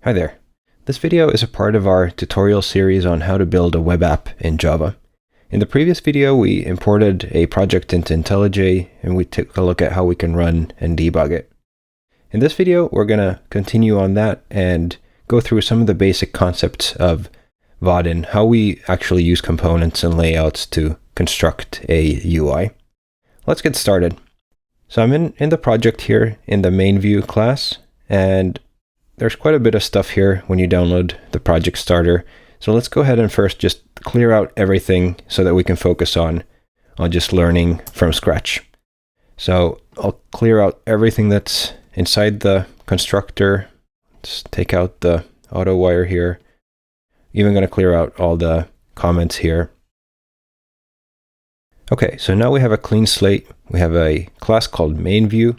Hi there. This video is a part of our tutorial series on how to build a web app in Java. In the previous video, we imported a project into IntelliJ and we took a look at how we can run and debug it. In this video, we're going to continue on that and go through some of the basic concepts of Vaadin, how we actually use components and layouts to construct a UI. Let's get started. So I'm in the project here in the main view class, and there's quite a bit of stuff here when you download the project starter. So let's go ahead and first just clear out everything so that we can focus on just learning from scratch. So I'll clear out everything that's inside the constructor. Let's take out the auto wire here. Even going to clear out all the comments here. Okay, so now we have a clean slate. We have a class called main view.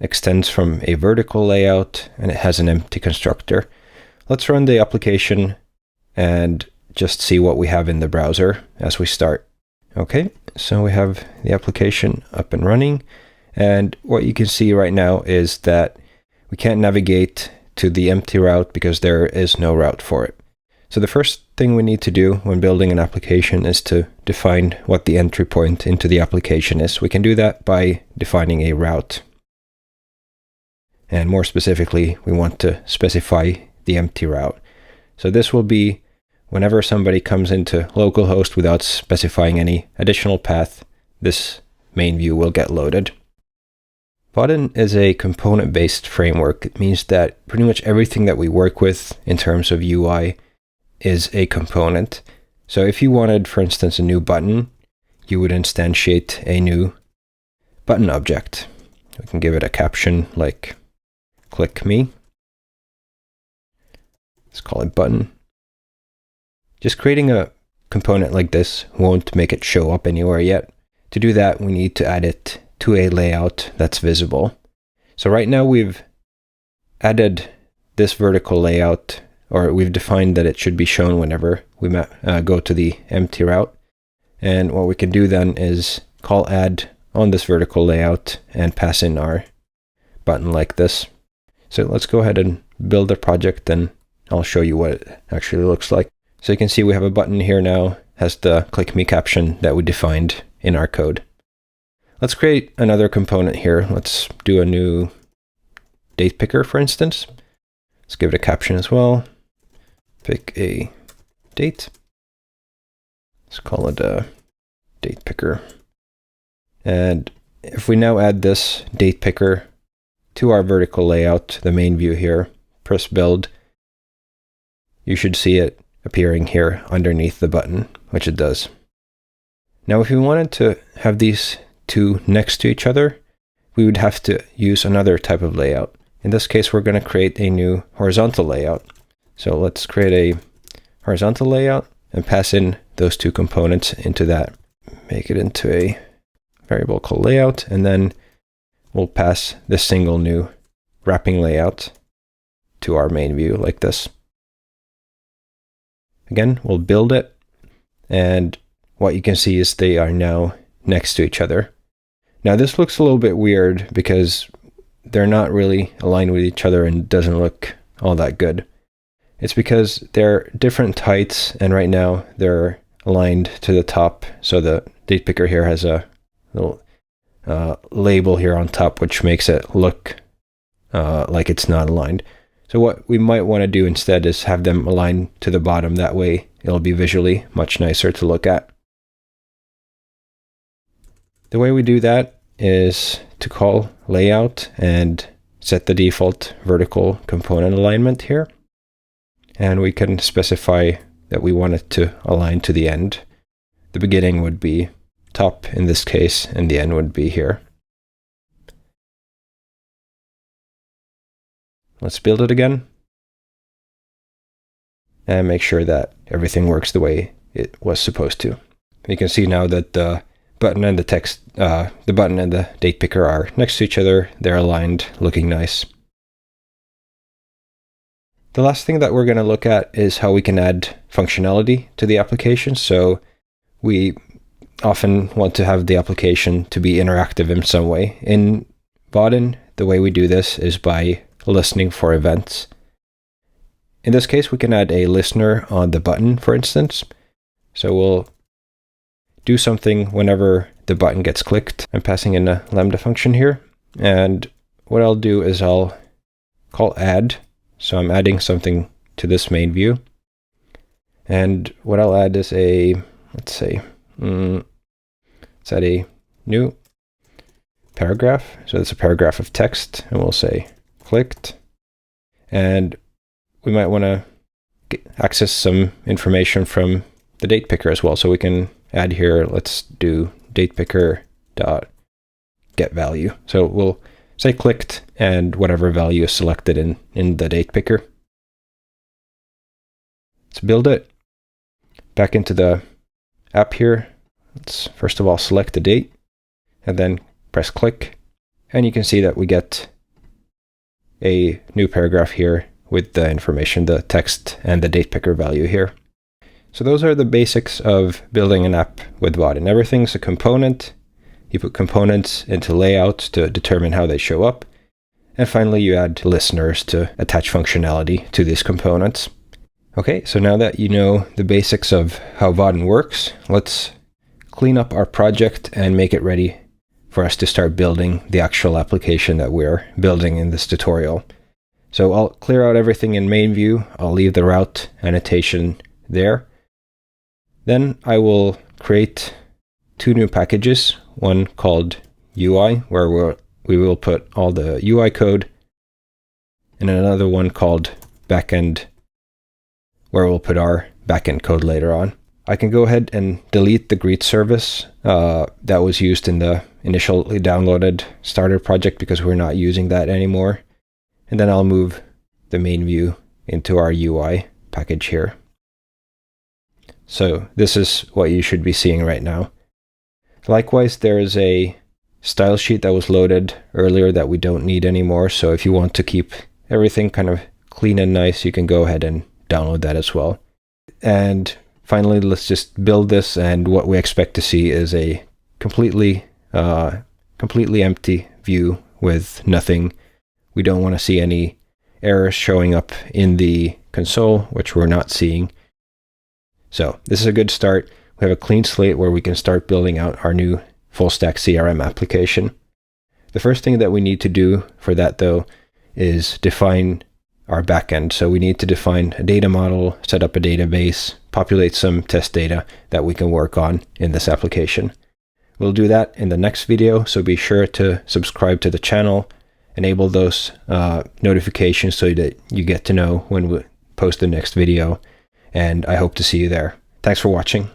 Extends from a vertical layout, and it has an empty constructor. Let's run the application and just see what we have in the browser as we start. Okay, so we have the application up and running, and what you can see right now is that we can't navigate to the empty route because there is no route for it. So the first thing we need to do when building an application is to define what the entry point into the application is. We can do that by defining a route. And more specifically, we want to specify the empty route. So this will be whenever somebody comes into localhost without specifying any additional path, this main view will get loaded. Vaadin is a component-based framework. It means that pretty much everything that we work with in terms of UI is a component. So if you wanted, for instance, a new button, you would instantiate a new button object. We can give it a caption like click me. Let's call it button. Just creating a component like this won't make it show up anywhere yet. To do that, we need to add it to a layout that's visible. So right now we've added this vertical layout, or we've defined that it should be shown whenever we go to the empty route. And what we can do then is call add on this vertical layout and pass in our button like this. So let's go ahead and build the project, and I'll show you what it actually looks like. So you can see we have a button here now, has the click me caption that we defined in our code. Let's create another component here. Let's do a new date picker, for instance. Let's give it a caption as well. Pick a date. Let's call it a date picker. And if we now add this date picker to our vertical layout, the main view here, press build, you should see it appearing here underneath the button, which it does. Now, if we wanted to have these two next to each other, we would have to use another type of layout. In this case, we're going to create a new horizontal layout. So let's create a horizontal layout and pass in those two components into that. Make it into a variable called layout, and then we'll pass this single new wrapping layout to our main view like this. Again, we'll build it, and what you can see is they are now next to each other. Now this looks a little bit weird because they're not really aligned with each other and doesn't look all that good. It's because they're different heights, and right now they're aligned to the top. So the date picker here has a little label here on top, which makes it look like it's not aligned. So what we might want to do instead is have them align to the bottom. That way it'll be visually much nicer to look at. The way we do that is to call layout and set the default vertical component alignment here. And we can specify that we want it to align to the end. The beginning would be top in this case, and the end would be here. Let's build it again. And make sure that everything works the way it was supposed to. You can see now that the button and the text, the button and the date picker are next to each other. They're aligned, looking nice. The last thing that we're going to look at is how we can add functionality to the application. So we often want to have the application to be interactive in some way. In Vaadin, the way we do this is by listening for events. in this case, we can add a listener on the button, for instance. So we'll do something whenever the button gets clicked. I'm passing in a lambda function here. And what I'll do is I'll call add. So I'm adding something to this main view. And what I'll add is let's add a new paragraph. So it's a paragraph of text, and we'll say clicked. And we might want to access some information from the date picker as well. So we can add here, let's do date picker dot get value. So we'll say clicked and whatever value is selected in the date picker. Let's build it. Back into the app here. Let's first of all select the date and then press click. And you can see that we get a new paragraph here with the information, the text and the date picker value here. So those are the basics of building an app with Vaadin. Everything's a component. You put components into layouts to determine how they show up. And finally, you add listeners to attach functionality to these components. Okay, so now that you know the basics of how Vaadin works, let's clean up our project and make it ready for us to start building the actual application that we're building in this tutorial. So I'll clear out everything in main view. I'll leave the route annotation there. Then I will create two new packages, one called UI, where we will put all the UI code, and another one called backend, where we'll put our backend code later on. I can go ahead and delete the greet service that was used in the initially downloaded starter project because we're not using that anymore. And then I'll move the main view into our UI package here. So this is what you should be seeing right now. Likewise, there is a style sheet that was loaded earlier that we don't need anymore. So if you want to keep everything kind of clean and nice, you can go ahead and download that as well. And finally, let's just build this, and what we expect to see is a completely empty view with nothing. We don't want to see any errors showing up in the console, which we're not seeing. So this is a good start. We have a clean slate where we can start building out our new full stack CRM application. The first thing that we need to do for that, though, is define our backend. So we need to define a data model, set up a database, populate some test data that we can work on in this application. We'll do that in the next video, so be sure to subscribe to the channel, enable those notifications so that you get to know when we post the next video, and I hope to see you there. Thanks for watching.